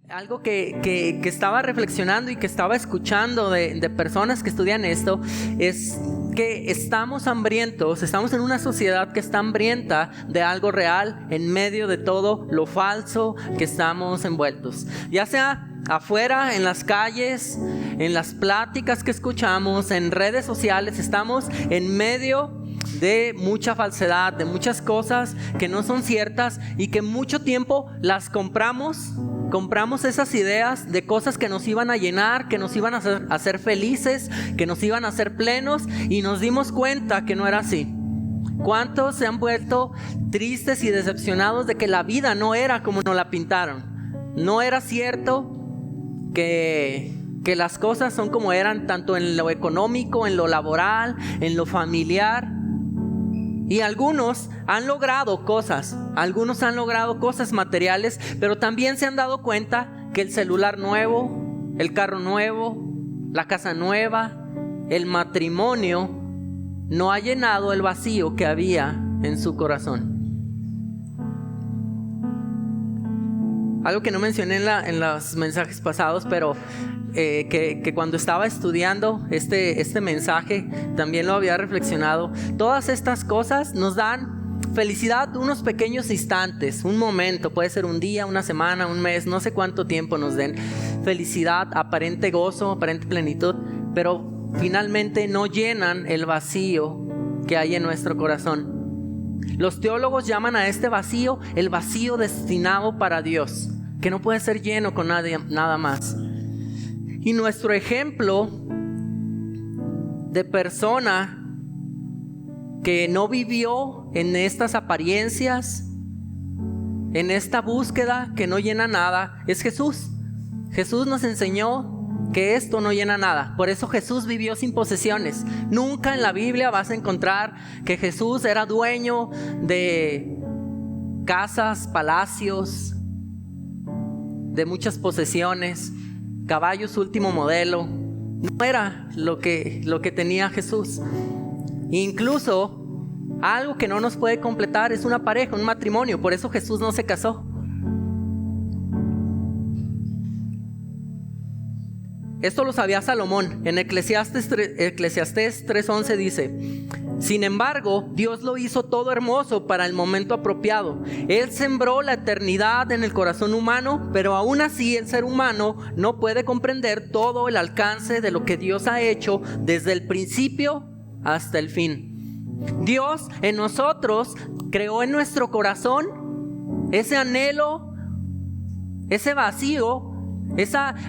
Algo que estaba reflexionando y que estaba escuchando de personas que estudian esto es que estamos hambrientos, estamos en una sociedad que está hambrienta de algo real en medio de todo lo falso que estamos envueltos. Ya sea afuera, en las calles, en las pláticas que escuchamos, en redes sociales, estamos en medio de mucha falsedad, de muchas cosas que no son ciertas y que mucho tiempo las compramos esas ideas de cosas que nos iban a llenar, que nos iban a hacer felices, que nos iban a hacer plenos, y nos dimos cuenta que no era así. ¿Cuántos se han vuelto tristes y decepcionados de que la vida no era como nos la pintaron? No era cierto que las cosas son como eran, tanto en lo económico, en lo laboral, en lo familiar. Y algunos han logrado cosas materiales, pero también se han dado cuenta que el celular nuevo, el carro nuevo, la casa nueva, el matrimonio no ha llenado el vacío que había en su corazón. Algo que no mencioné en los mensajes pasados, pero que cuando estaba estudiando este mensaje también lo había reflexionado. Todas estas cosas nos dan felicidad unos pequeños instantes, un momento, puede ser un día, una semana, un mes, no sé cuánto tiempo nos den felicidad, aparente gozo, aparente plenitud, pero finalmente no llenan el vacío que hay en nuestro corazón. Los teólogos llaman a este vacío el vacío destinado para Dios, que no puede ser lleno con nada más. Y nuestro ejemplo de persona que no vivió en estas apariencias, en esta búsqueda que no llena nada, es Jesús. Jesús nos enseñó que esto no llena nada. Por eso Jesús vivió sin posesiones. Nunca en la Biblia vas a encontrar que Jesús era dueño de casas, palacios, de muchas posesiones, caballos último modelo. No era lo que tenía Jesús. Incluso algo que no nos puede completar es una pareja, un matrimonio. Por eso Jesús no se casó. Esto lo sabía Salomón. En Eclesiastés 3:11 dice: sin embargo, Dios lo hizo todo hermoso para el momento apropiado. Él sembró la eternidad en el corazón humano, pero aún así el ser humano no puede comprender todo el alcance de lo que Dios ha hecho desde el principio hasta el fin. Dios en nosotros creó en nuestro corazón ese anhelo, ese vacío,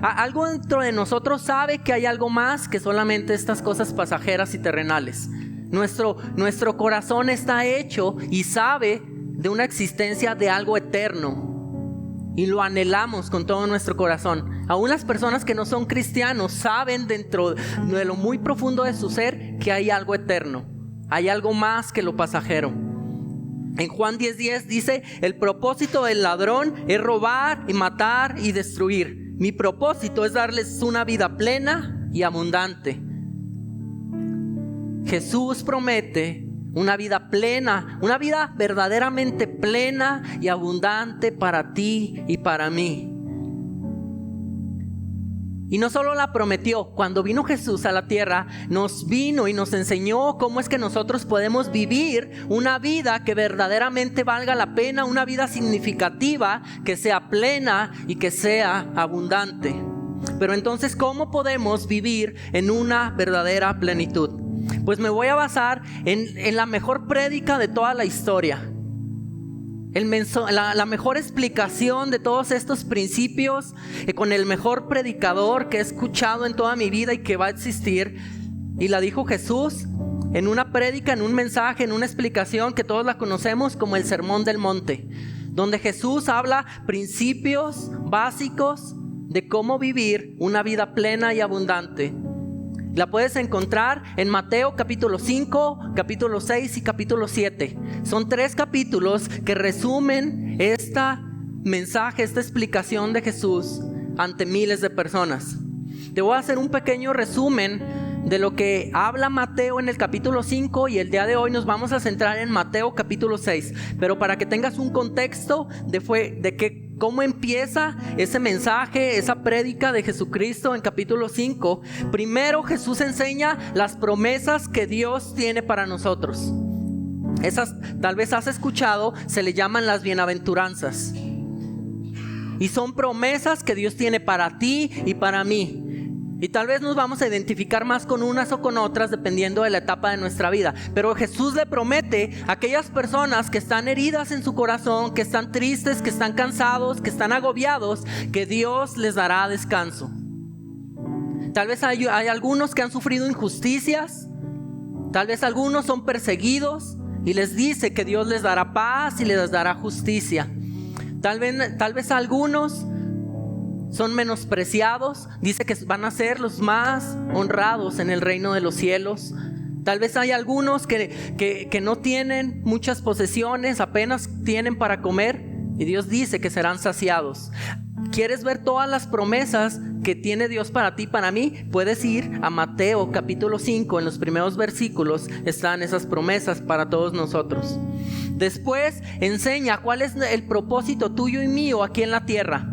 algo dentro de nosotros sabe que hay algo más que solamente estas cosas pasajeras y terrenales. Nuestro corazón está hecho y sabe de una existencia de algo eterno, y lo anhelamos con todo nuestro corazón. Aún las personas que no son cristianos saben dentro de lo muy profundo de su ser que hay algo eterno, hay algo más que lo pasajero. En Juan 10:10 dice: el propósito del ladrón es robar y matar y destruir. Mi propósito es darles una vida plena y abundante. Jesús promete una vida plena, una vida verdaderamente plena y abundante para ti y para mí. Y no solo la prometió, cuando vino Jesús a la tierra, nos vino y nos enseñó cómo es que nosotros podemos vivir una vida que verdaderamente valga la pena, una vida significativa, que sea plena y que sea abundante. Pero entonces, ¿cómo podemos vivir en una verdadera plenitud? Pues me voy a basar en la mejor prédica de toda la historia. La mejor explicación de todos estos principios, con el mejor predicador que he escuchado en toda mi vida y que va a existir. Y la dijo Jesús en una prédica, en un mensaje, en una explicación que todos la conocemos como el Sermón del Monte, donde Jesús habla principios básicos de cómo vivir una vida plena y abundante. La puedes encontrar en Mateo capítulo 5, capítulo 6 y capítulo 7. Son 3 capítulos que resumen este mensaje, esta explicación de Jesús ante miles de personas. Te voy a hacer un pequeño resumen de lo que habla Mateo en el capítulo 5, y el día de hoy nos vamos a centrar en Mateo capítulo 6. Pero para que tengas un contexto de cómo empieza ese mensaje, esa prédica de Jesucristo en capítulo 5. Primero Jesús enseña las promesas que Dios tiene para nosotros. Esas tal vez has escuchado, se le llaman las bienaventuranzas. Y son promesas que Dios tiene para ti y para mí. Y tal vez nos vamos a identificar más con unas o con otras dependiendo de la etapa de nuestra vida. Pero Jesús le promete a aquellas personas que están heridas en su corazón, que están tristes, que están cansados, que están agobiados, que Dios les dará descanso. Tal vez hay algunos que han sufrido injusticias. Tal vez algunos son perseguidos y les dice que Dios les dará paz y les dará justicia. Tal vez algunos son menospreciados. Dice que van a ser los más honrados en el reino de los cielos. Tal vez hay algunos que no tienen muchas posesiones, apenas tienen para comer, y Dios dice que serán saciados. ¿Quieres ver todas las promesas que tiene Dios para ti y para mí? Puedes ir a Mateo capítulo 5, en los primeros versículos están esas promesas para todos nosotros. Después enseña cuál es el propósito tuyo y mío aquí en la tierra.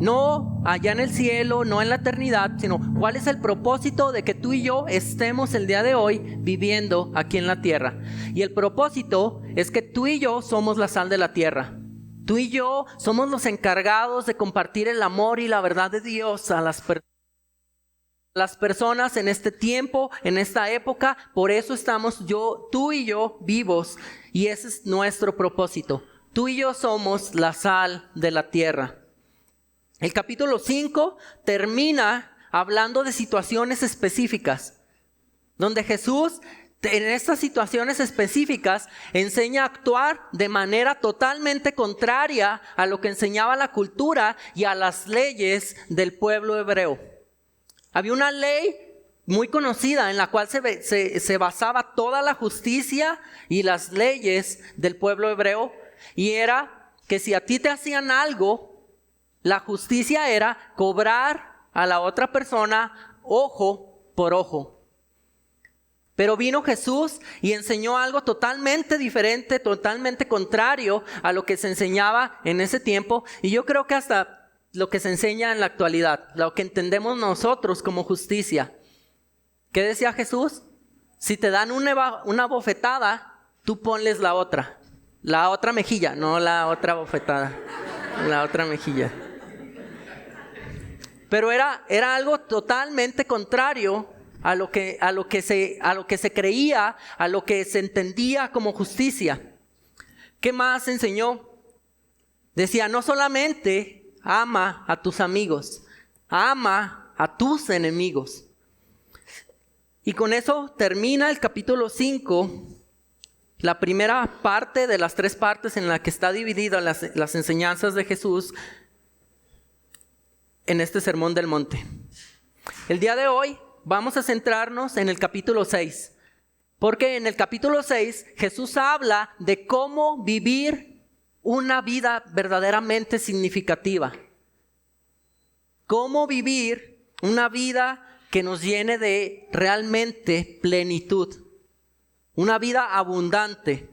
No allá en el cielo, no en la eternidad, sino cuál es el propósito de que tú y yo estemos el día de hoy viviendo aquí en la tierra. Y el propósito es que tú y yo somos la sal de la tierra. Tú y yo somos los encargados de compartir el amor y la verdad de Dios a las personas en este tiempo, en esta época. Por eso estamos tú y yo vivos, y ese es nuestro propósito. Tú y yo somos la sal de la tierra. El capítulo 5 termina hablando de situaciones específicas, donde Jesús en estas situaciones específicas enseña a actuar de manera totalmente contraria a lo que enseñaba la cultura y a las leyes del pueblo hebreo. Había una ley muy conocida en la cual se basaba toda la justicia y las leyes del pueblo hebreo, y era que si a ti te hacían algo, la justicia era cobrar a la otra persona ojo por ojo. Pero vino Jesús y enseñó algo totalmente diferente, totalmente contrario a lo que se enseñaba en ese tiempo. Y yo creo que hasta lo que se enseña en la actualidad, lo que entendemos nosotros como justicia. ¿Qué decía Jesús? Si te dan una bofetada, tú ponles la otra mejilla, no la otra bofetada, la otra mejilla. Pero era algo totalmente contrario a lo que se creía, a lo que se entendía como justicia. ¿Qué más enseñó? Decía, no solamente ama a tus amigos, ama a tus enemigos. Y con eso termina el capítulo 5, la primera parte de las 3 partes en la que está dividida las enseñanzas de Jesús en este Sermón del Monte. El día de hoy vamos a centrarnos en el capítulo 6, porque en el capítulo 6 Jesús habla de cómo vivir una vida verdaderamente significativa. Cómo vivir una vida que nos llene de realmente plenitud. Una vida abundante.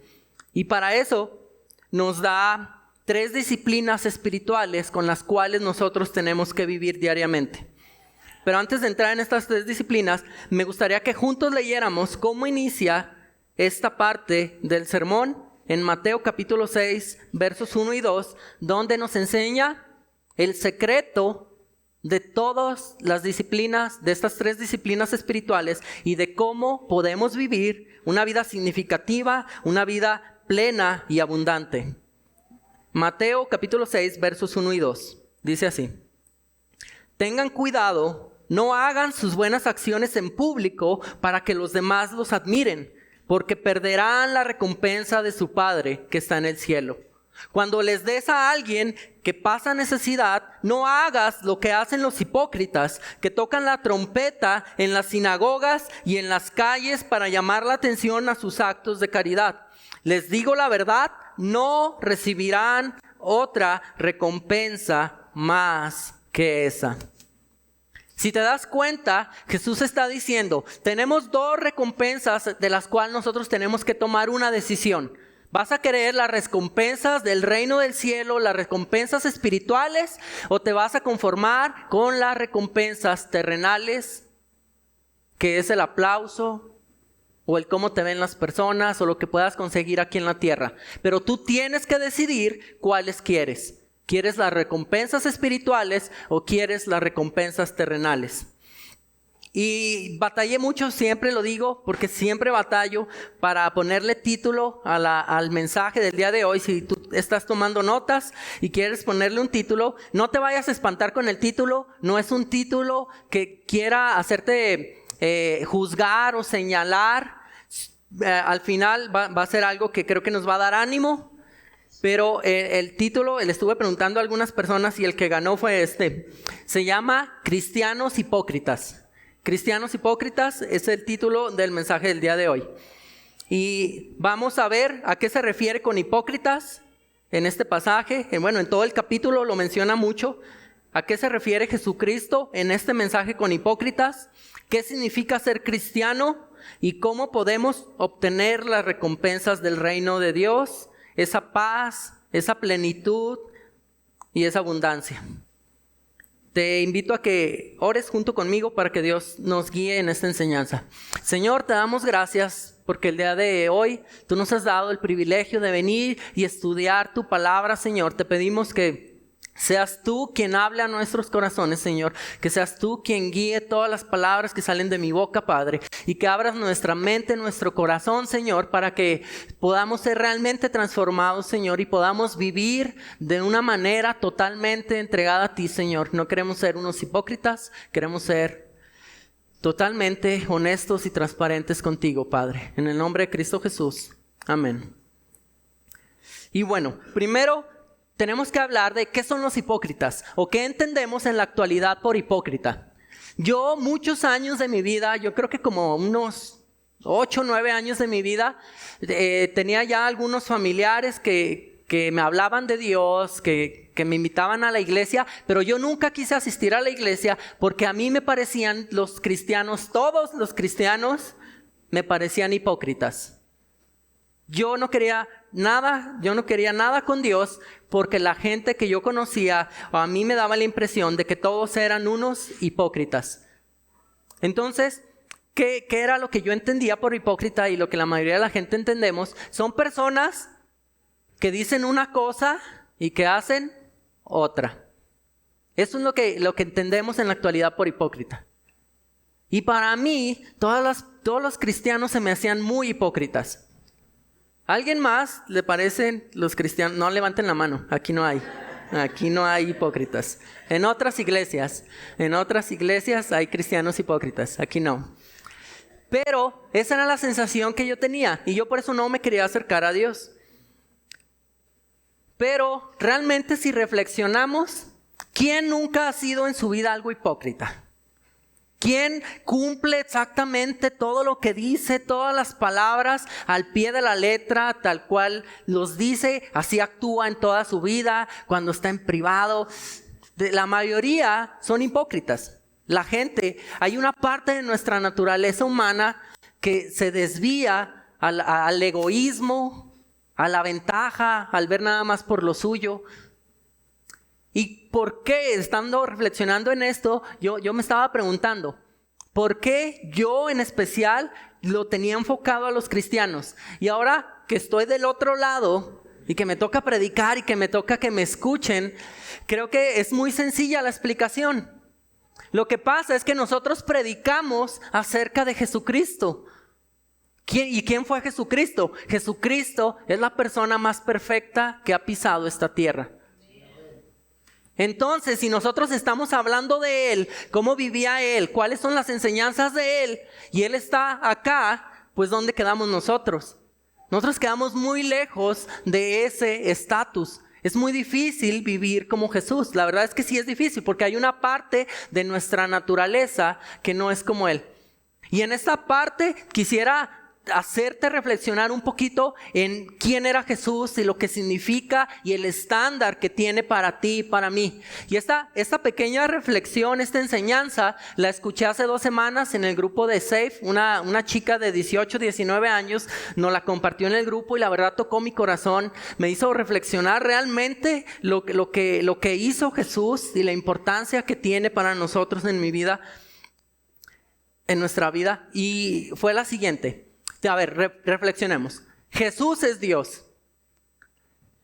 Y para eso nos da 3 disciplinas espirituales con las cuales nosotros tenemos que vivir diariamente. Pero antes de entrar en estas 3 disciplinas, me gustaría que juntos leyéramos cómo inicia esta parte del sermón en Mateo capítulo 6, versos 1 y 2, donde nos enseña el secreto de todas las disciplinas, de estas 3 disciplinas espirituales, y de cómo podemos vivir una vida significativa, una vida plena y abundante. Mateo capítulo 6, versos 1 y 2. Dice así: tengan cuidado, no hagan sus buenas acciones en público para que los demás los admiren, porque perderán la recompensa de su Padre que está en el cielo. Cuando les des a alguien que pasa necesidad, no hagas lo que hacen los hipócritas, que tocan la trompeta en las sinagogas y en las calles para llamar la atención a sus actos de caridad. Les digo la verdad, no recibirán otra recompensa más que esa. Si te das cuenta, Jesús está diciendo, tenemos 2 recompensas de las cuales nosotros tenemos que tomar una decisión. ¿Vas a querer las recompensas del reino del cielo, las recompensas espirituales, o te vas a conformar con las recompensas terrenales, que es el aplauso o el cómo te ven las personas o lo que puedas conseguir aquí en la tierra? Pero tú tienes que decidir cuáles quieres. ¿Quieres las recompensas espirituales o quieres las recompensas terrenales? Y batallé mucho, siempre lo digo, porque siempre batallo para ponerle título al mensaje del día de hoy. Si tú estás tomando notas y quieres ponerle un título, no te vayas a espantar con el título. No es un título que quiera hacerte juzgar o señalar. Al final va a ser algo que creo que nos va a dar ánimo. Pero el título, le estuve preguntando a algunas personas y el que ganó fue este. Se llama Cristianos Hipócritas. Cristianos Hipócritas es el título del mensaje del día de hoy. Y vamos a ver a qué se refiere con hipócritas en este pasaje. Bueno, en todo el capítulo lo menciona mucho. ¿A qué se refiere Jesucristo en este mensaje con hipócritas? ¿Qué significa ser cristiano? ¿Y cómo podemos obtener las recompensas del reino de Dios? Esa paz, esa plenitud y esa abundancia. Te invito a que ores junto conmigo para que Dios nos guíe en esta enseñanza. Señor, te damos gracias porque el día de hoy tú nos has dado el privilegio de venir y estudiar tu palabra, Señor. Te pedimos que seas tú quien hable a nuestros corazones, Señor. Que seas tú quien guíe todas las palabras que salen de mi boca, Padre. Y que abras nuestra mente, nuestro corazón, Señor, para que podamos ser realmente transformados, Señor. Y podamos vivir de una manera totalmente entregada a ti, Señor. No queremos ser unos hipócritas, queremos ser totalmente honestos y transparentes contigo, Padre. En el nombre de Cristo Jesús. Amén. Y bueno, primero tenemos que hablar de qué son los hipócritas o qué entendemos en la actualidad por hipócrita. Yo muchos años de mi vida, yo creo que como unos 8 o 9 años de mi vida, tenía ya algunos familiares que me hablaban de Dios, que me invitaban a la iglesia, pero yo nunca quise asistir a la iglesia porque a mí me parecían los cristianos, todos los cristianos me parecían hipócritas. Yo no quería nada con Dios porque la gente que yo conocía, a mí me daba la impresión de que todos eran unos hipócritas. Entonces, ¿qué era lo que yo entendía por hipócrita y lo que la mayoría de la gente entendemos? Son personas que dicen una cosa y que hacen otra. Eso es lo que entendemos en la actualidad por hipócrita. Y para mí, todos los cristianos se me hacían muy hipócritas. ¿A alguien más le parecen los cristianos? No levanten la mano, aquí no hay hipócritas. En otras iglesias hay cristianos hipócritas, aquí no. Pero esa era la sensación que yo tenía y yo por eso no me quería acercar a Dios. Pero realmente si reflexionamos, ¿quién nunca ha sido en su vida algo hipócrita? ¿Quién cumple exactamente todo lo que dice, todas las palabras al pie de la letra, tal cual los dice, así actúa en toda su vida, cuando está en privado? La mayoría son hipócritas. La gente, hay una parte de nuestra naturaleza humana que se desvía al egoísmo, a la ventaja, al ver nada más por lo suyo. ¿Y por qué? Estando reflexionando en esto, yo me estaba preguntando, ¿por qué yo en especial lo tenía enfocado a los cristianos? Y ahora que estoy del otro lado y que me toca predicar y que me toca que me escuchen, creo que es muy sencilla la explicación. Lo que pasa es que nosotros predicamos acerca de Jesucristo. ¿Y quién fue Jesucristo? Jesucristo es la persona más perfecta que ha pisado esta tierra. Entonces, si nosotros estamos hablando de Él, cómo vivía Él, cuáles son las enseñanzas de Él, y Él está acá, pues ¿dónde quedamos nosotros? Nosotros quedamos muy lejos de ese estatus. Es muy difícil vivir como Jesús. La verdad es que sí es difícil, porque hay una parte de nuestra naturaleza que no es como Él. Y en esta parte quisiera hacerte reflexionar un poquito en quién era Jesús y lo que significa y el estándar que tiene para ti y para mí. Y esta pequeña reflexión, esta enseñanza, la escuché hace 2 semanas en el grupo de Safe. Una chica de 18, 19 años nos la compartió en el grupo y la verdad tocó mi corazón. Me hizo reflexionar realmente lo que hizo Jesús y la importancia que tiene para nosotros en mi vida, en nuestra vida. Y fue la siguiente. A ver, reflexionemos. Jesús es Dios.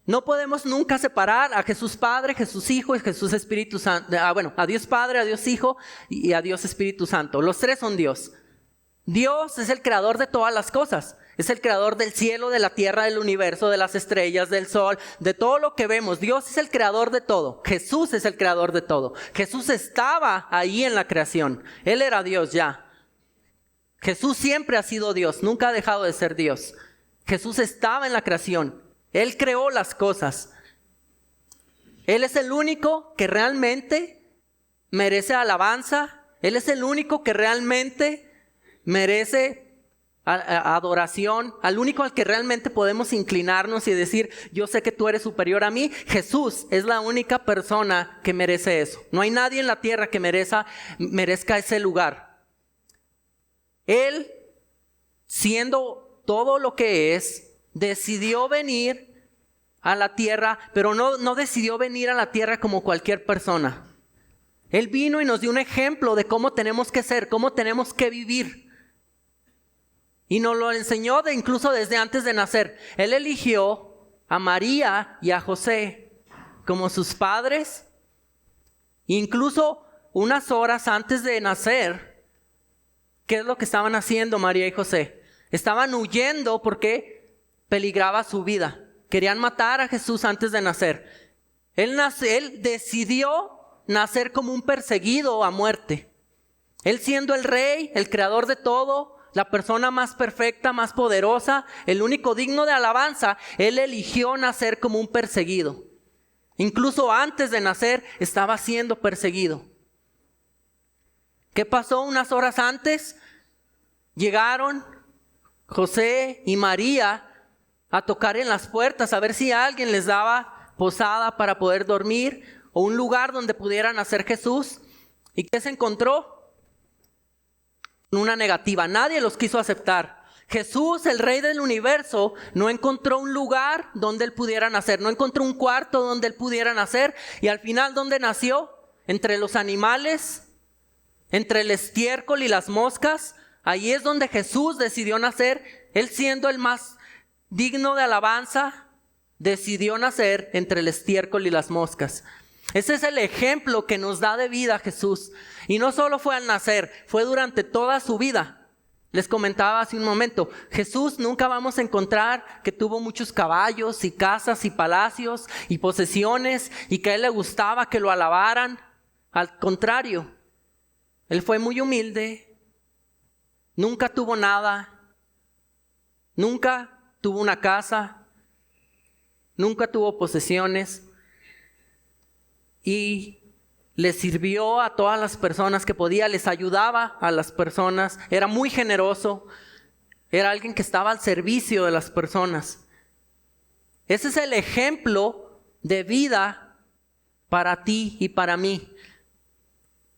No podemos nunca separar a Jesús Padre, Jesús Hijo y Jesús Espíritu Santo. A Dios Padre, a Dios Hijo y a Dios Espíritu Santo. Los 3 son Dios. Dios es el creador de todas las cosas. Es el creador del cielo, de la tierra, del universo, de las estrellas, del sol, de todo lo que vemos. Dios es el creador de todo. Jesús es el creador de todo. Jesús estaba ahí en la creación. Él era Dios ya. Jesús siempre ha sido Dios, nunca ha dejado de ser Dios. Jesús estaba en la creación, Él creó las cosas. Él es el único que realmente merece alabanza. Él es el único que realmente merece adoración. Al único al que realmente podemos inclinarnos y decir, yo sé que tú eres superior a mí. Jesús es la única persona que merece eso. No hay nadie en la tierra que merezca ese lugar. Él, siendo todo lo que es, decidió venir a la tierra, pero no decidió venir a la tierra como cualquier persona. Él vino y nos dio un ejemplo de cómo tenemos que ser, cómo tenemos que vivir. Y nos lo enseñó incluso desde antes de nacer. Él eligió a María y a José como sus padres. Incluso unas horas antes de nacer, ¿qué es lo que estaban haciendo María y José? Estaban huyendo porque peligraba su vida. Querían matar a Jesús antes de nacer. Él decidió nacer como un perseguido a muerte. Él siendo el rey, el creador de todo, la persona más perfecta, más poderosa, el único digno de alabanza, Él eligió nacer como un perseguido. Incluso antes de nacer estaba siendo perseguido. ¿Qué pasó unas horas antes? Llegaron José y María a tocar en las puertas a ver si alguien les daba posada para poder dormir o un lugar donde pudieran nacer Jesús. ¿Y qué se encontró? Una negativa. Nadie los quiso aceptar. Jesús, el Rey del universo, no encontró un lugar donde Él pudiera nacer. No encontró un cuarto donde Él pudiera nacer. Y al final, ¿dónde nació? Entre los animales, entre el estiércol y las moscas. Ahí es donde Jesús decidió nacer. Él siendo el más digno de alabanza, decidió nacer entre el estiércol y las moscas. Ese es el ejemplo que nos da de vida Jesús. Y no solo fue al nacer, fue durante toda su vida. Les comentaba hace un momento, Jesús nunca vamos a encontrar que tuvo muchos caballos y casas y palacios y posesiones y que a Él le gustaba que lo alabaran. Al contrario, Él fue muy humilde, nunca tuvo nada, nunca tuvo una casa, nunca tuvo posesiones y le sirvió a todas las personas que podía, les ayudaba a las personas, era muy generoso, era alguien que estaba al servicio de las personas. Ese es el ejemplo de vida para ti y para mí.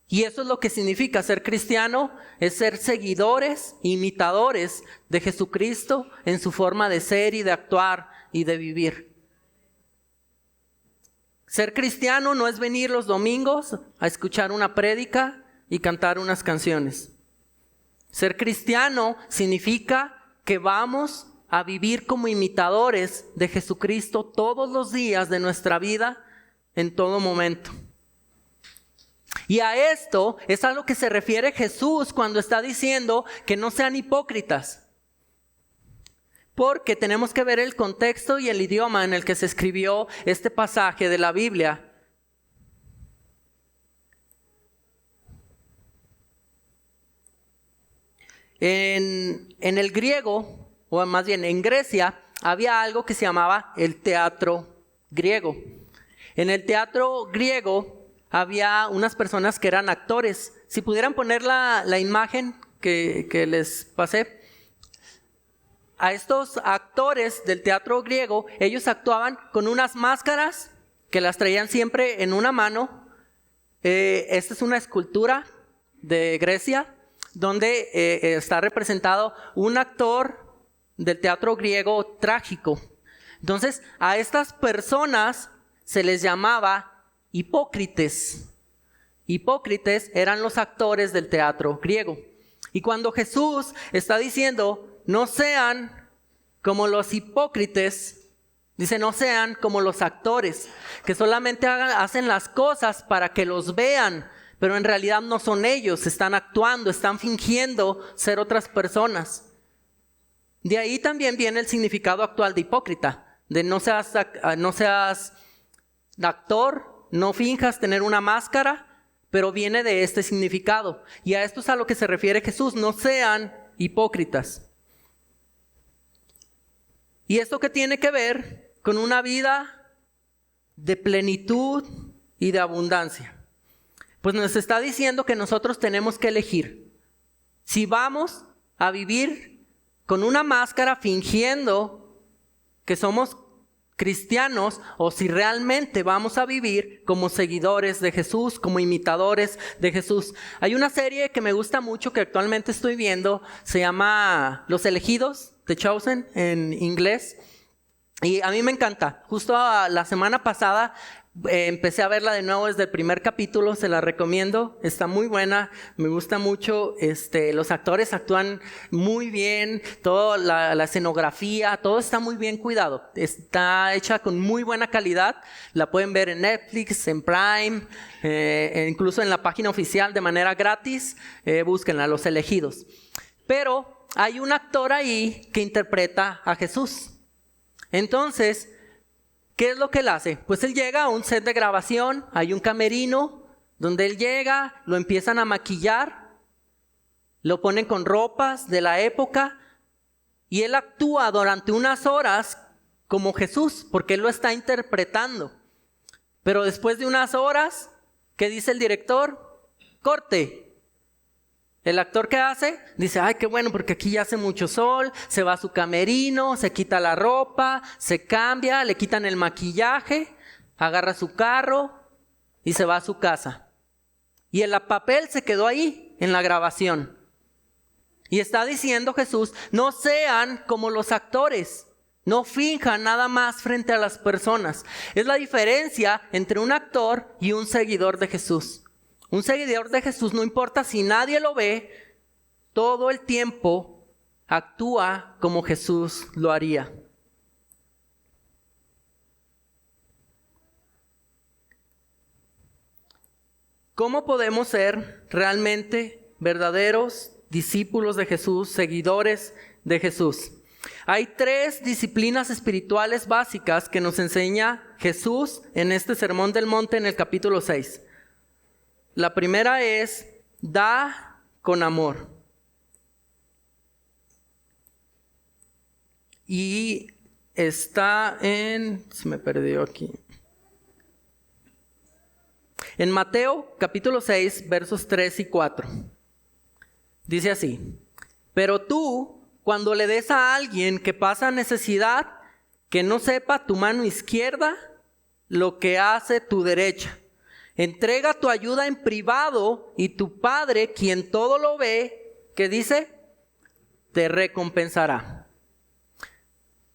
Y eso es lo que significa ser cristiano, es ser seguidores, imitadores de Jesucristo en su forma de ser y de actuar y de vivir. Ser cristiano no es venir los domingos a escuchar una prédica y cantar unas canciones. Ser cristiano significa que vamos a vivir como imitadores de Jesucristo todos los días de nuestra vida, en todo momento. Y a esto es a lo que se refiere Jesús cuando está diciendo que no sean hipócritas. Porque tenemos que ver el contexto y el idioma en el que se escribió este pasaje de la Biblia. En el griego, o más bien en Grecia, había algo que se llamaba el teatro griego. En el teatro griego había unas personas que eran actores. Si pudieran poner la imagen que les pasé. a estos actores del teatro griego, ellos actuaban con unas máscaras que las traían siempre en una mano. Esta es una escultura de Grecia donde está representado un actor del teatro griego trágico. Entonces, a estas personas se les llamaba hipócrites. Hipócrites eran los actores del teatro griego. Y cuando Jesús está diciendo, no sean como los hipócrites, dice, no sean como los actores, que solamente hacen las cosas para que los vean, pero en realidad no son ellos, están actuando, están fingiendo ser otras personas. De ahí también viene el significado actual de hipócrita, de no seas actor, no finjas tener una máscara, pero viene de este significado. Y a esto es a lo que se refiere Jesús, no sean hipócritas. ¿Y esto qué tiene que ver con una vida de plenitud y de abundancia? Pues nos está diciendo que nosotros tenemos que elegir si vamos a vivir con una máscara fingiendo que somos cristianos o si realmente vamos a vivir como seguidores de Jesús, como imitadores de Jesús. Hay una serie que me gusta mucho que actualmente estoy viendo, se llama Los Elegidos, The Chosen en inglés, y a mí me encanta. Justo la semana pasada empecé a verla de nuevo desde el primer capítulo, se la recomiendo, está muy buena, me gusta mucho, los actores actúan muy bien, toda la escenografía, todo está muy bien cuidado, está hecha con muy buena calidad, la pueden ver en Netflix, en Prime, incluso en la página oficial de manera gratis, búsquenla, Los Elegidos. Pero hay un actor ahí que interpreta a Jesús. Entonces, ¿qué es lo que él hace? Pues él llega a un set de grabación, hay un camerino donde él llega, lo empiezan a maquillar, lo ponen con ropas de la época y él actúa durante unas horas como Jesús, porque él lo está interpretando. Pero después de unas horas, ¿qué dice el director? Corte. El actor, ¿qué hace? Dice, ay, qué bueno, porque aquí ya hace mucho sol, se va a su camerino, se quita la ropa, se cambia, le quitan el maquillaje, agarra su carro y se va a su casa. Y el papel se quedó ahí, en la grabación. Y está diciendo Jesús, no sean como los actores, no finjan nada más frente a las personas. Es la diferencia entre un actor y un seguidor de Jesús. Un seguidor de Jesús, no importa si nadie lo ve, todo el tiempo actúa como Jesús lo haría. ¿Cómo podemos ser realmente verdaderos discípulos de Jesús, seguidores de Jesús? Hay 3 disciplinas espirituales básicas que nos enseña Jesús en este Sermón del Monte en el capítulo 6. La primera es, da con amor. Y está se me perdió aquí. En Mateo capítulo 6, versos 3 y 4. Dice así, pero tú, cuando le des a alguien que pasa necesidad, que no sepa tu mano izquierda lo que hace tu derecha. Entrega tu ayuda en privado y tu Padre, quien todo lo ve, ¿qué dice? Te recompensará.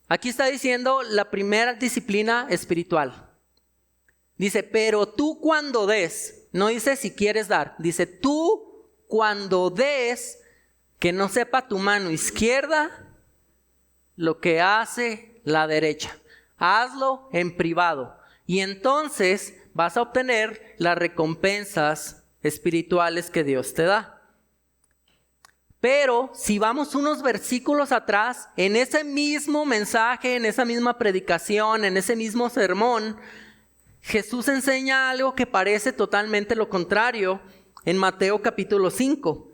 Aquí está diciendo la primera disciplina espiritual. Dice, pero tú cuando des, no dice si quieres dar, dice tú cuando des, que no sepa tu mano izquierda lo que hace la derecha. Hazlo en privado y entonces vas a obtener las recompensas espirituales que Dios te da. Pero si vamos unos versículos atrás, en ese mismo mensaje, en esa misma predicación, en ese mismo sermón, Jesús enseña algo que parece totalmente lo contrario en Mateo capítulo 5.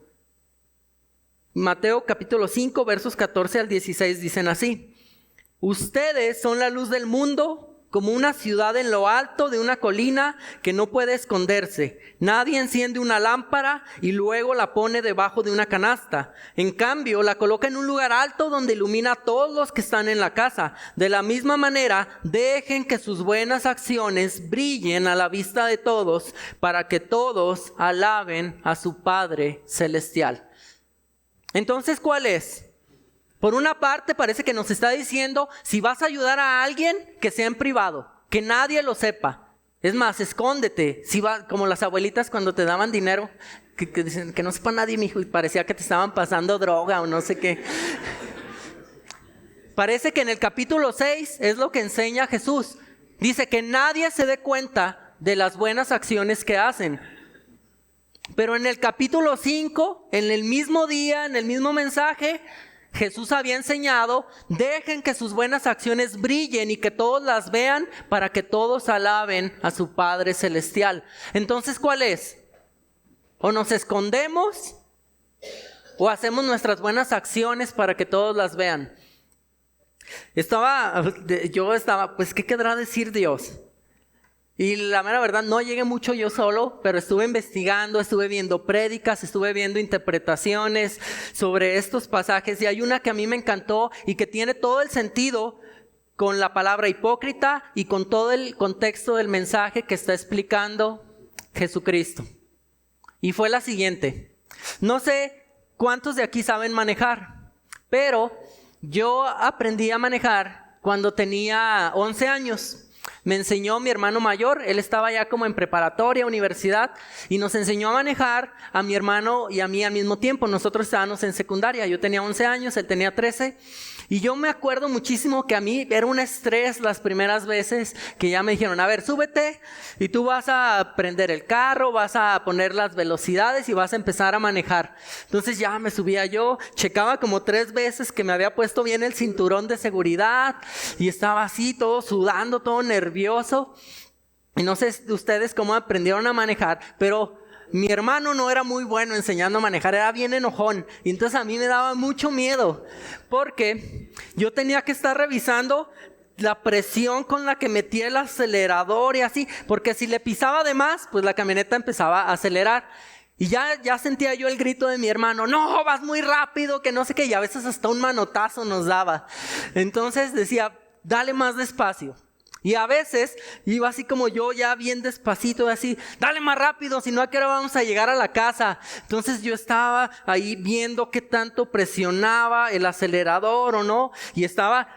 Mateo capítulo 5, versos 14 al 16 dicen así. Ustedes son la luz del mundo. como una ciudad en lo alto de una colina que no puede esconderse. Nadie enciende una lámpara y luego la pone debajo de una canasta. En cambio, la coloca en un lugar alto donde ilumina a todos los que están en la casa. De la misma manera, dejen que sus buenas acciones brillen a la vista de todos, para que todos alaben a su Padre Celestial. Entonces, ¿cuál es? Por una parte parece que nos está diciendo, si vas a ayudar a alguien, que sea en privado, que nadie lo sepa. Es más, escóndete, si va, como las abuelitas cuando te daban dinero, que dicen que no sepa nadie, mijo, y parecía que te estaban pasando droga o no sé qué. Parece que en el capítulo 6 es lo que enseña Jesús. Dice que nadie se dé cuenta de las buenas acciones que hacen. Pero en el capítulo 5, en el mismo día, en el mismo mensaje, Jesús había enseñado, dejen que sus buenas acciones brillen y que todos las vean para que todos alaben a su Padre Celestial. Entonces, ¿cuál es? ¿O nos escondemos o hacemos nuestras buenas acciones para que todos las vean? Yo estaba, pues, ¿qué querrá decir Dios? Y la mera verdad, no llegué mucho yo solo, pero estuve investigando, estuve viendo prédicas, estuve viendo interpretaciones sobre estos pasajes. Y hay una que a mí me encantó y que tiene todo el sentido con la palabra hipócrita y con todo el contexto del mensaje que está explicando Jesucristo. Y fue la siguiente. No sé cuántos de aquí saben manejar, pero yo aprendí a manejar cuando tenía 11 años. Me enseñó mi hermano mayor, él estaba ya como en preparatoria, universidad, y nos enseñó a manejar a mi hermano y a mí al mismo tiempo. Nosotros estábamos en secundaria, yo tenía 11 años, él tenía 13, y yo me acuerdo muchísimo que a mí era un estrés las primeras veces que ya me dijeron, a ver, súbete y tú vas a prender el carro, vas a poner las velocidades y vas a empezar a manejar. Entonces ya me subía yo, checaba como 3 veces que me había puesto bien el cinturón de seguridad y estaba así todo sudando, todo nervioso. Y no sé ustedes cómo aprendieron a manejar, pero mi hermano no era muy bueno enseñando a manejar, era bien enojón. Y entonces a mí me daba mucho miedo, porque yo tenía que estar revisando la presión con la que metía el acelerador y así, porque si le pisaba de más, pues la camioneta empezaba a acelerar. Y ya sentía yo el grito de mi hermano, no, vas muy rápido, que no sé qué, y a veces hasta un manotazo nos daba. Entonces decía, dale más despacio. Y a veces iba así como yo, ya bien despacito, así, dale más rápido, si no, ¿a qué hora vamos a llegar a la casa? Entonces yo estaba ahí viendo qué tanto presionaba el acelerador o no, y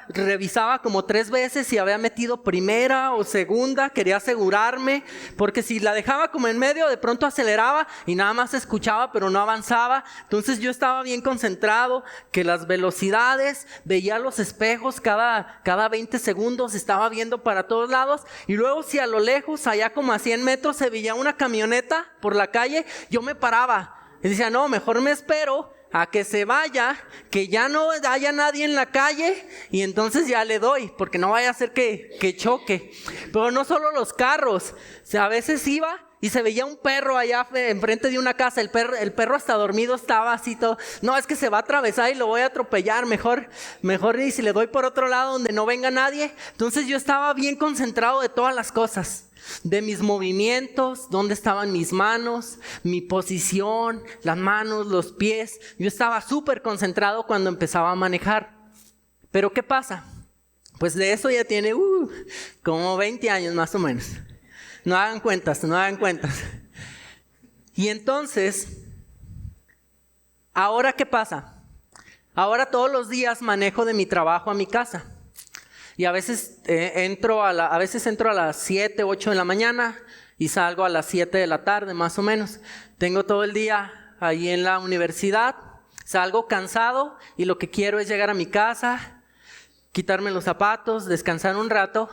revisaba como 3 veces si había metido primera o segunda, quería asegurarme, porque si la dejaba como en medio, de pronto aceleraba y nada más escuchaba, pero no avanzaba. Entonces yo estaba bien concentrado, que las velocidades, veía los espejos cada 20 segundos, estaba viendo para todos lados, y luego si a lo lejos, allá como a 100 metros se veía una camioneta por la calle, yo me paraba y decía, no, mejor me espero a que se vaya, que ya no haya nadie en la calle, y entonces ya le doy, porque no vaya a ser que choque. Pero no solo los carros, o sea, a veces iba y se veía un perro allá enfrente de una casa, el perro hasta dormido estaba así todo, no, es que se va a atravesar y lo voy a atropellar, mejor y si le doy por otro lado donde no venga nadie. Entonces yo estaba bien concentrado de todas las cosas, de mis movimientos, dónde estaban mis manos, mi posición, las manos, los pies. Yo estaba súper concentrado cuando empezaba a manejar. Pero ¿qué pasa? Pues de eso ya tiene como 20 años más o menos. No hagan cuentas. Y entonces, ¿ahora qué pasa? Ahora todos los días manejo de mi trabajo a mi casa. Y a veces entro a las 7, 8 de la mañana y salgo a las 7 de la tarde más o menos. Tengo todo el día ahí en la universidad, salgo cansado y lo que quiero es llegar a mi casa, quitarme los zapatos, descansar un rato.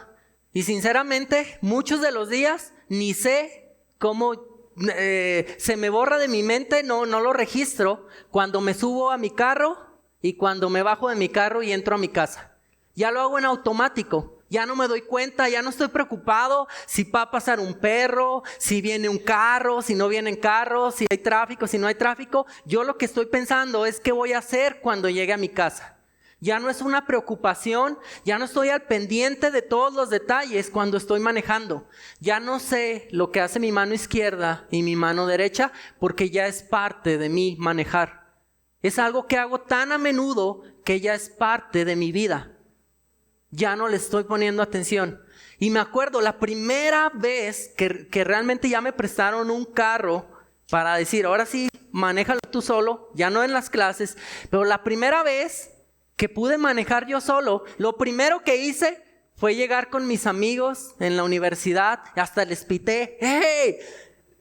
Y sinceramente, muchos de los días ni sé cómo se me borra de mi mente, no lo registro cuando me subo a mi carro y cuando me bajo de mi carro y entro a mi casa. Ya lo hago en automático, ya no me doy cuenta, ya no estoy preocupado si va a pasar un perro, si viene un carro, si no vienen carros, si hay tráfico, si no hay tráfico. Yo lo que estoy pensando es qué voy a hacer cuando llegue a mi casa. Ya no es una preocupación, ya no estoy al pendiente de todos los detalles cuando estoy manejando. Ya no sé lo que hace mi mano izquierda y mi mano derecha porque ya es parte de mí manejar. Es algo que hago tan a menudo que ya es parte de mi vida. Ya no le estoy poniendo atención. Y me acuerdo la primera vez que realmente ya me prestaron un carro para decir, ahora sí, manéjalo tú solo, ya no en las clases, pero la primera vez que pude manejar yo solo, lo primero que hice fue llegar con mis amigos en la universidad, hasta les pité, ¡hey!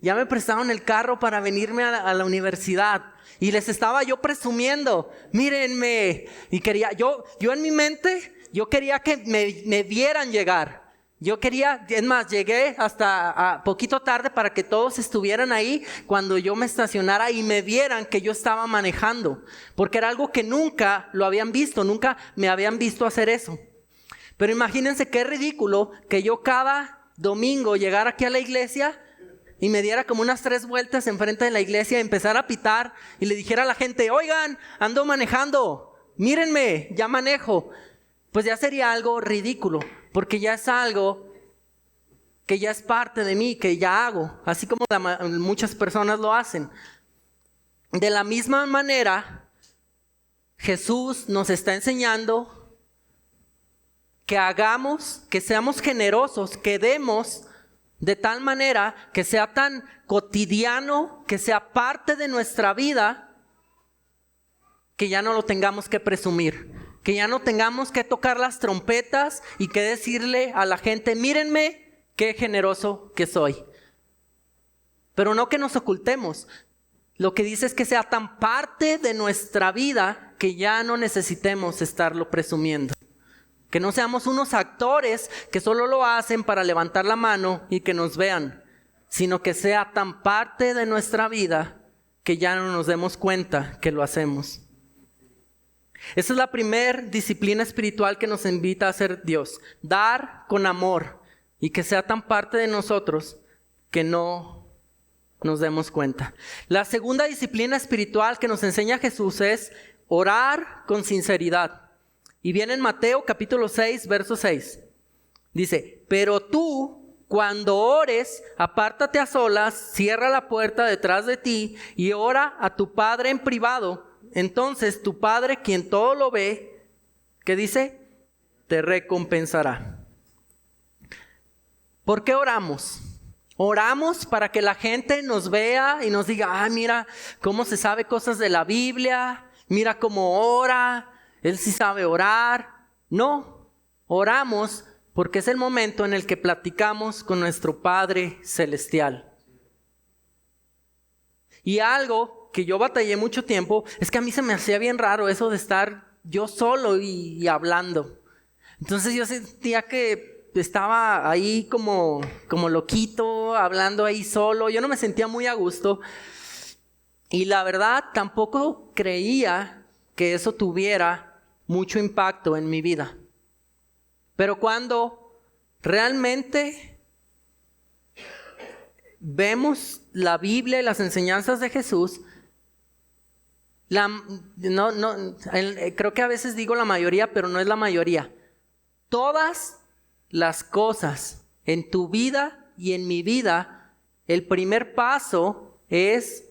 Ya me prestaron el carro para venirme a la universidad. Y les estaba yo presumiendo, mírenme. Y quería, yo en mi mente, yo quería que me vieran llegar. Yo quería, es más, llegué hasta poquito tarde para que todos estuvieran ahí cuando yo me estacionara y me vieran que yo estaba manejando. Porque era algo que nunca lo habían visto, nunca me habían visto hacer eso. Pero imagínense qué ridículo que yo cada domingo llegara aquí a la iglesia y me diera como unas 3 vueltas enfrente de la iglesia y empezara a pitar y le dijera a la gente, oigan, ando manejando, mírenme, ya manejo. Pues ya sería algo ridículo, porque ya es algo que ya es parte de mí, que ya hago, así como muchas personas lo hacen. De la misma manera, Jesús nos está enseñando que hagamos, que seamos generosos, que demos de tal manera que sea tan cotidiano, que sea parte de nuestra vida, que ya no lo tengamos que presumir, que ya no tengamos que tocar las trompetas y que decirle a la gente, mírenme qué generoso que soy. Pero no que nos ocultemos. Lo que dice es que sea tan parte de nuestra vida que ya no necesitemos estarlo presumiendo. Que no seamos unos actores que solo lo hacen para levantar la mano y que nos vean, sino que sea tan parte de nuestra vida que ya no nos demos cuenta que lo hacemos. Esa es la primera disciplina espiritual que nos invita a hacer Dios. Dar con amor y que sea tan parte de nosotros que no nos demos cuenta. La segunda disciplina espiritual que nos enseña Jesús es orar con sinceridad. Y viene en Mateo capítulo 6, verso 6. Dice, pero tú cuando ores, apártate a solas, cierra la puerta detrás de ti y ora a tu Padre en privado. Entonces tu Padre, quien todo lo ve, ¿qué dice? Te recompensará. ¿Por qué oramos? Oramos para que la gente nos vea y nos diga, mira cómo se sabe cosas de la Biblia, mira cómo ora, él sí sabe orar. No, oramos porque es el momento en el que platicamos con nuestro Padre Celestial. Y algo que yo batallé mucho tiempo es que a mí se me hacía bien raro eso de estar yo solo y hablando. Entonces yo sentía que estaba ahí como loquito, hablando ahí solo. Yo no me sentía muy a gusto. Y la verdad tampoco creía que eso tuviera mucho impacto en mi vida. Pero cuando realmente vemos la Biblia y las enseñanzas de Jesús, creo que a veces digo la mayoría, pero no es la mayoría. Todas las cosas en tu vida y en mi vida, el primer paso es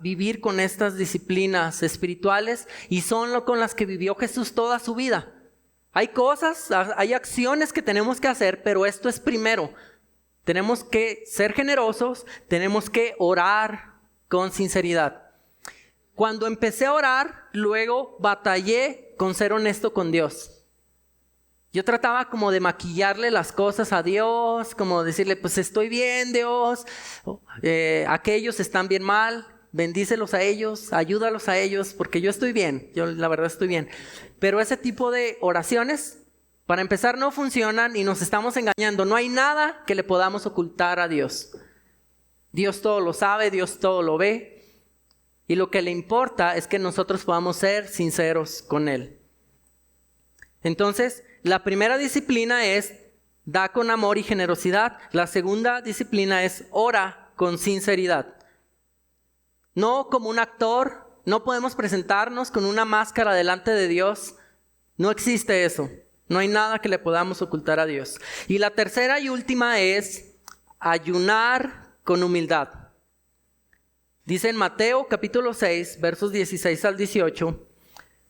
vivir con estas disciplinas espirituales y son con las que vivió Jesús toda su vida. Hay cosas, hay acciones que tenemos que hacer, pero esto es primero. Tenemos que ser generosos, tenemos que orar con sinceridad. Cuando empecé a orar, luego batallé con ser honesto con Dios. Yo trataba como de maquillarle las cosas a Dios, como decirle, pues estoy bien, Dios, aquellos están bien mal, bendícelos a ellos, ayúdalos a ellos, porque yo estoy bien, yo la verdad estoy bien. Pero ese tipo de oraciones, para empezar, no funcionan y nos estamos engañando. No hay nada que le podamos ocultar a Dios. Dios todo lo sabe, Dios todo lo ve. Y lo que le importa es que nosotros podamos ser sinceros con Él. Entonces, la primera disciplina es da con amor y generosidad. La segunda disciplina es ora con sinceridad. No como un actor, no podemos presentarnos con una máscara delante de Dios No existe eso. No hay nada que le podamos ocultar a Dios. Y la tercera y última es ayunar con humildad. Dice en Mateo capítulo 6, versos 16 al 18,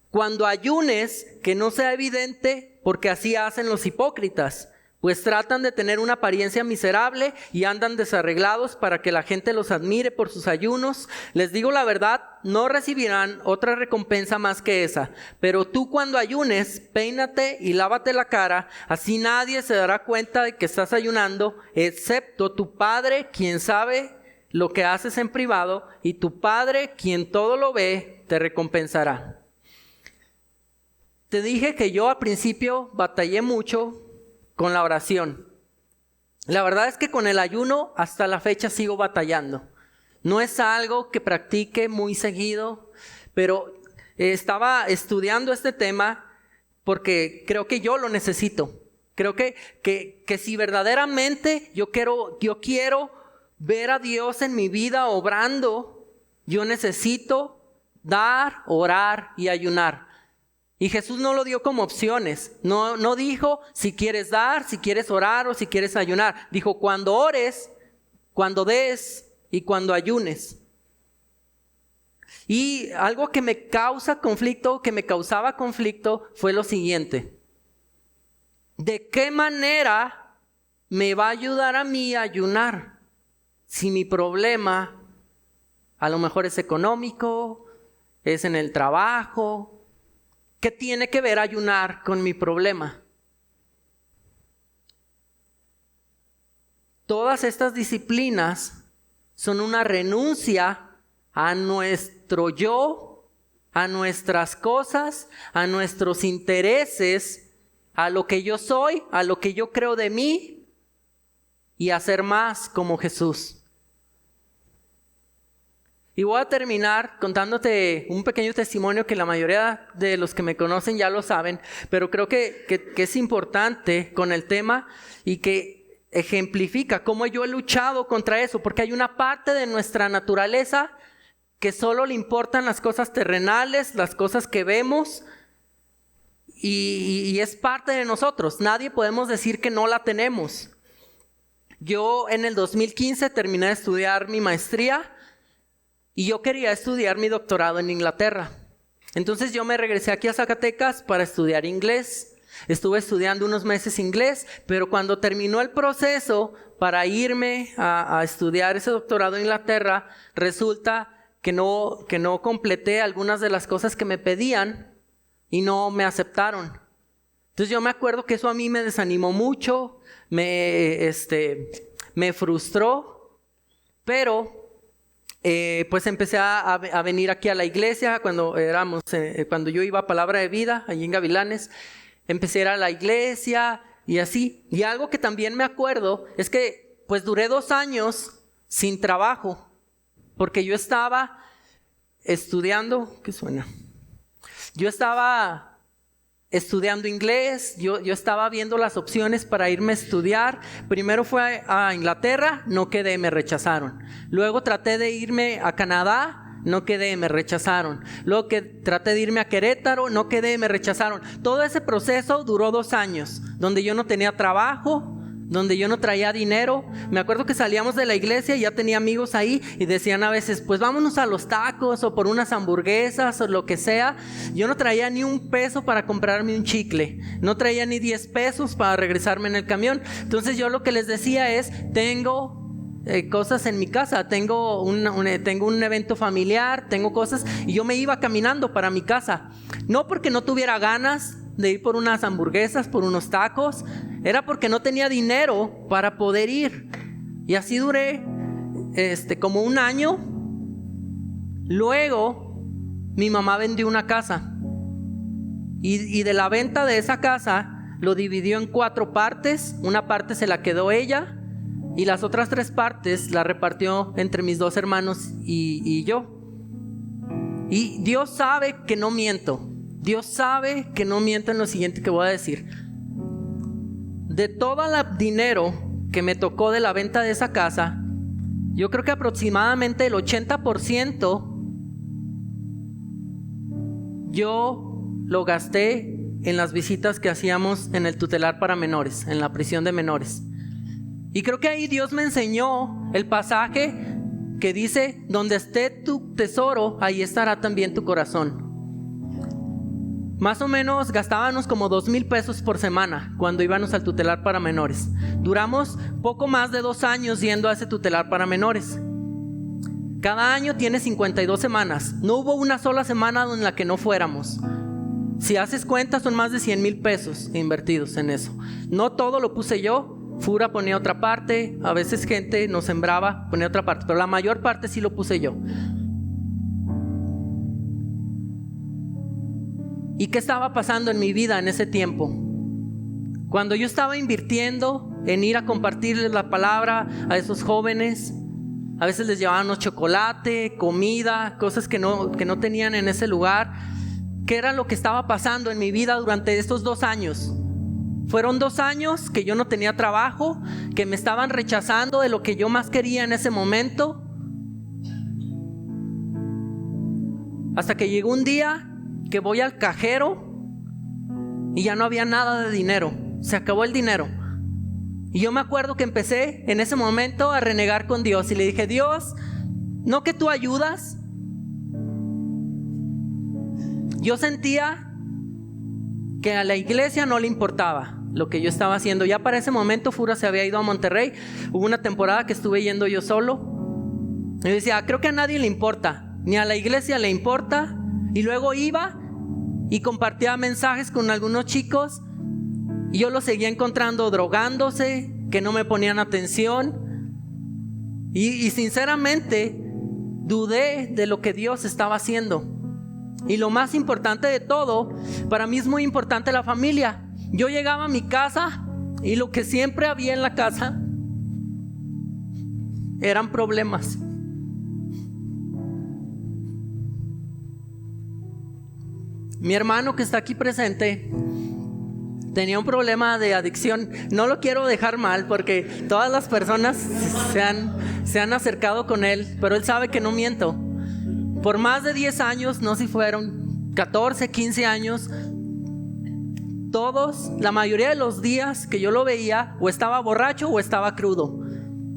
cuando ayunes, que no sea evidente, porque así hacen los hipócritas, pues tratan de tener una apariencia miserable y andan desarreglados para que la gente los admire por sus ayunos. Les digo la verdad, no recibirán otra recompensa más que esa. Pero tú cuando ayunes, peínate y lávate la cara, así nadie se dará cuenta de que estás ayunando, excepto tu Padre, quien sabe lo que haces en privado, y tu Padre, quien todo lo ve, te recompensará. Te dije que yo al principio batallé mucho con la oración. La verdad es que con el ayuno hasta la fecha sigo batallando. No es algo que practique muy seguido, pero estaba estudiando este tema porque creo que yo lo necesito. Creo que si verdaderamente yo quiero ver a Dios en mi vida obrando, yo necesito dar, orar y ayunar. Y Jesús no lo dio como opciones. No dijo si quieres dar, si quieres orar o si quieres ayunar. Dijo cuando ores, cuando des y cuando ayunes. Y algo que me causaba conflicto fue lo siguiente. ¿De qué manera me va a ayudar a mí a ayunar? Si mi problema a lo mejor es económico, es en el trabajo. ¿Qué tiene que ver ayunar con mi problema? Todas estas disciplinas son una renuncia a nuestro yo, a nuestras cosas, a nuestros intereses, a lo que yo soy, a lo que yo creo de mí y a ser más como Jesús. Y voy a terminar contándote un pequeño testimonio que la mayoría de los que me conocen ya lo saben, pero creo que es importante con el tema y que ejemplifica cómo yo he luchado contra eso, porque hay una parte de nuestra naturaleza que solo le importan las cosas terrenales, las cosas que vemos, y es parte de nosotros. Nadie podemos decir que no la tenemos. Yo en el 2015 terminé de estudiar mi maestría, y yo quería estudiar mi doctorado en Inglaterra. Entonces yo me regresé aquí a Zacatecas para estudiar inglés. Estuve estudiando unos meses inglés, pero cuando terminó el proceso para irme a estudiar ese doctorado en Inglaterra, resulta que no completé algunas de las cosas que me pedían y no me aceptaron. Entonces yo me acuerdo que eso a mí me desanimó mucho, me frustró, pero pues empecé a venir aquí a la iglesia cuando yo iba a Palabra de Vida, allí en Gavilanes. Empecé a ir a la iglesia y así. Y algo que también me acuerdo es que pues duré 2 años sin trabajo, porque yo estaba estudiando, ¿qué suena? Yo estaba estudiando inglés, yo estaba viendo las opciones para irme a estudiar. Primero fue a Inglaterra, no quedé, me rechazaron. Luego traté de irme a Canadá, no quedé, me rechazaron. Luego que traté de irme a Querétaro, no quedé, me rechazaron. Todo ese proceso duró 2 años, donde yo no tenía trabajo, donde yo no traía dinero. Me acuerdo que salíamos de la iglesia y ya tenía amigos ahí y decían a veces, pues vámonos a los tacos o por unas hamburguesas o lo que sea. Yo no traía ni un peso para comprarme un chicle, no traía ni 10 pesos para regresarme en el camión. Entonces yo lo que les decía es, tengo cosas en mi casa, tengo un evento familiar, tengo cosas, y yo me iba caminando para mi casa, no porque no tuviera ganas de ir por unas hamburguesas, por unos tacos, era porque no tenía dinero para poder ir. Y así duré como 1 año. Luego mi mamá vendió una casa y de la venta de esa casa lo dividió en 4 partes. Una parte se la quedó ella y las otras 3 partes la repartió entre mis 2 hermanos y yo. Y Dios sabe que no miento. Dios sabe que no miento en lo siguiente que voy a decir. De todo el dinero que me tocó de la venta de esa casa, yo creo que aproximadamente el 80% yo lo gasté en las visitas que hacíamos en el tutelar para menores, en la prisión de menores. Y creo que ahí Dios me enseñó el pasaje que dice: donde esté tu tesoro, ahí estará también tu corazón. Más o menos gastábamos como 2,000 pesos por semana cuando íbamos al tutelar para menores. Duramos poco más de 2 años yendo a ese tutelar para menores. Cada año tiene 52 semanas. No hubo una sola semana en la que no fuéramos. Si haces cuentas, son más de 100,000 pesos invertidos en eso. No todo lo puse yo. Fura ponía otra parte, a veces gente nos sembraba, ponía otra parte, pero la mayor parte sí lo puse yo. ¿Y qué estaba pasando en mi vida en ese tiempo? Cuando yo estaba invirtiendo en ir a compartirles la palabra a esos jóvenes, a veces les llevábamos chocolate, comida, cosas que no tenían en ese lugar. ¿Qué era lo que estaba pasando en mi vida durante estos 2 años? Fueron 2 años que yo no tenía trabajo, que me estaban rechazando de lo que yo más quería en ese momento. Hasta que llegó un día que voy al cajero y ya no había nada de dinero. Se acabó el dinero. Y yo me acuerdo que empecé en ese momento a renegar con Dios y le dije: Dios, ¿no que tú ayudas? Yo sentía que a la iglesia no le importaba lo que yo estaba haciendo. Ya para ese momento Fura se había ido a Monterrey. Hubo una temporada que estuve yendo yo solo. Y decía: creo que a nadie le importa, ni a la iglesia le importa. Y luego iba y compartía mensajes con algunos chicos y yo los seguía encontrando drogándose, que no me ponían atención. Y sinceramente dudé de lo que Dios estaba haciendo. Y lo más importante de todo, para mí es muy importante la familia. Yo llegaba a mi casa y lo que siempre había en la casa eran problemas. Mi hermano, que está aquí presente, tenía un problema de adicción. No lo quiero dejar mal porque todas las personas se han acercado con él, pero él sabe que no miento. Por más de 10 años, no sé si fueron 14, 15 años, la mayoría de los días que yo lo veía, o estaba borracho o estaba crudo,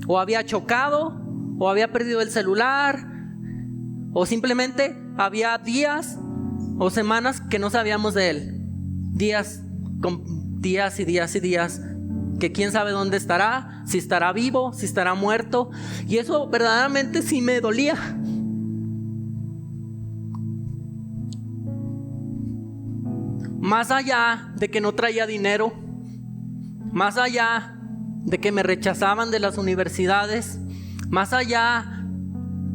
o había chocado, o había perdido el celular, o simplemente había días o semanas que no sabíamos de él. Días y días, que quién sabe dónde estará, si estará vivo, si estará muerto. Y eso verdaderamente sí me dolía. Más allá de que no traía dinero, más allá de que me rechazaban de las universidades, más allá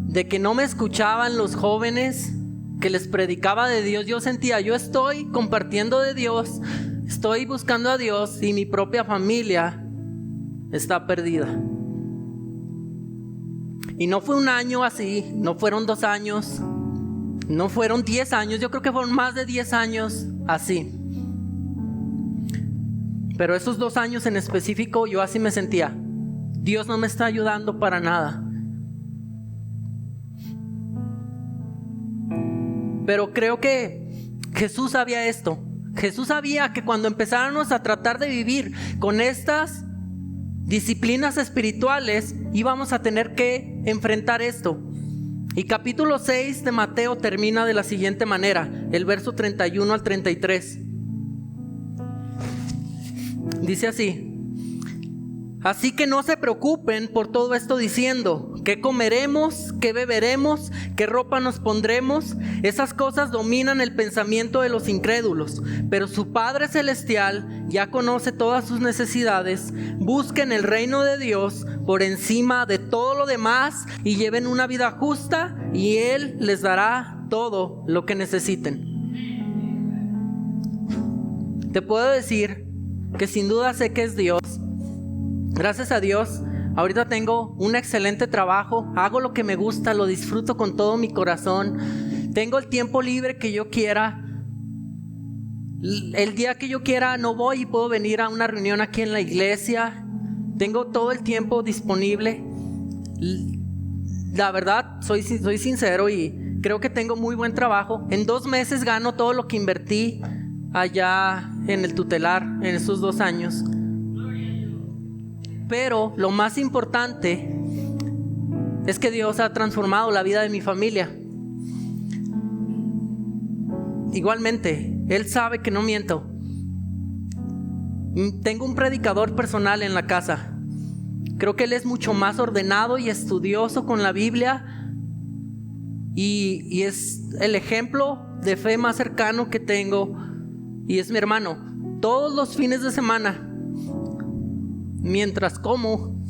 de que no me escuchaban los jóvenes que les predicaba de Dios, yo sentía: yo estoy compartiendo de Dios, estoy buscando a Dios y mi propia familia está perdida. Y no fue un año así, no fueron 2 años, no fueron 10 años, yo creo que fueron más de 10 años así. Pero esos 2 años en específico yo así me sentía: Dios no me está ayudando para nada. Pero creo que Jesús sabía esto. Jesús sabía que cuando empezáramos a tratar de vivir con estas disciplinas espirituales, íbamos a tener que enfrentar esto. Y capítulo 6 de Mateo termina de la siguiente manera, el verso 31 al 33. Dice así: así que no se preocupen por todo esto diciendo: ¿qué comeremos? ¿Qué beberemos? ¿Qué ropa nos pondremos? Esas cosas dominan el pensamiento de los incrédulos, pero su Padre Celestial ya conoce todas sus necesidades. Busquen el reino de Dios por encima de todo lo demás y lleven una vida justa y Él les dará todo lo que necesiten. Te puedo decir que sin duda sé que es Dios. Gracias a Dios, ahorita tengo un excelente trabajo, hago lo que me gusta, lo disfruto con todo mi corazón. Tengo el tiempo libre que yo quiera. El día que yo quiera no voy y puedo venir a una reunión aquí en la iglesia. Tengo todo el tiempo disponible. La verdad, soy sincero y creo que tengo muy buen trabajo. En 2 meses gano todo lo que invertí. allá en el tutelar en esos 2 años. Pero lo más importante es que Dios ha transformado la vida de mi familia. Igualmente, Él sabe que no miento. Tengo un predicador personal en la casa. Creo que él es mucho más ordenado y estudioso con la Biblia, y es el ejemplo de fe más cercano que tengo, y es mi hermano. Todos los fines de semana, mientras como,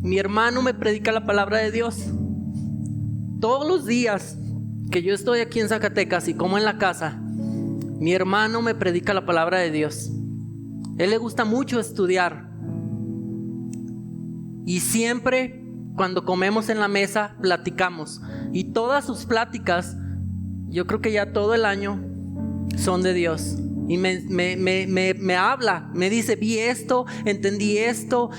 mi hermano me predica la palabra de Dios. Todos los días que yo estoy aquí en Zacatecas y como en la casa, mi hermano me predica la palabra de Dios. Él le gusta mucho estudiar. Y siempre cuando comemos en la mesa platicamos. Y todas sus pláticas, yo creo que ya todo el año, son de Dios. Y me habla, me dice, vi esto, entendí esto,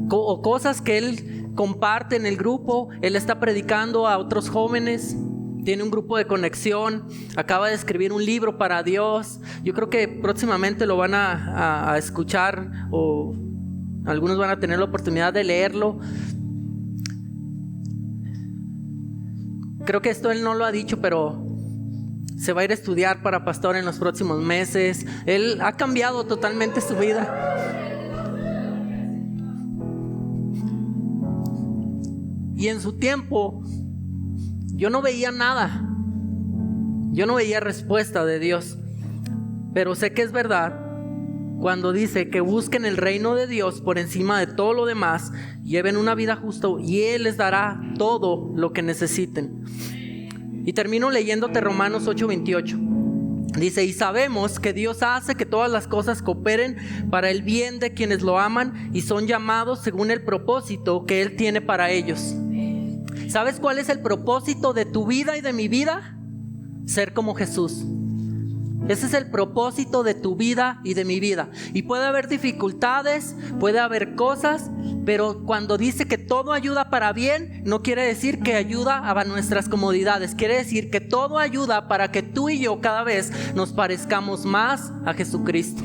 o cosas que él comparte en el grupo. Él está predicando a otros jóvenes. Tiene un grupo de conexión, acaba de escribir un libro para Dios. Yo creo que próximamente lo van a escuchar, o algunos van a tener la oportunidad de leerlo. Creo que esto él no lo ha dicho, pero se va a ir a estudiar para pastor en los próximos meses. Él ha cambiado totalmente su vida. Y en su tiempo yo no veía nada. Yo no veía respuesta de Dios. Pero sé que es verdad cuando dice que busquen el reino de Dios por encima de todo lo demás, lleven una vida justa y Él les dará todo lo que necesiten. Y termino leyéndote Romanos 8:28. Dice, y sabemos que Dios hace que todas las cosas cooperen para el bien de quienes lo aman y son llamados según el propósito que Él tiene para ellos. ¿Sabes cuál es el propósito de tu vida y de mi vida? Ser como Jesús. Ese es el propósito de tu vida y de mi vida. Y puede haber dificultades, puede haber cosas, pero cuando dice que todo ayuda para bien, no quiere decir que ayuda a nuestras comodidades. Quiere decir que todo ayuda para que tú y yo cada vez nos parezcamos más a Jesucristo.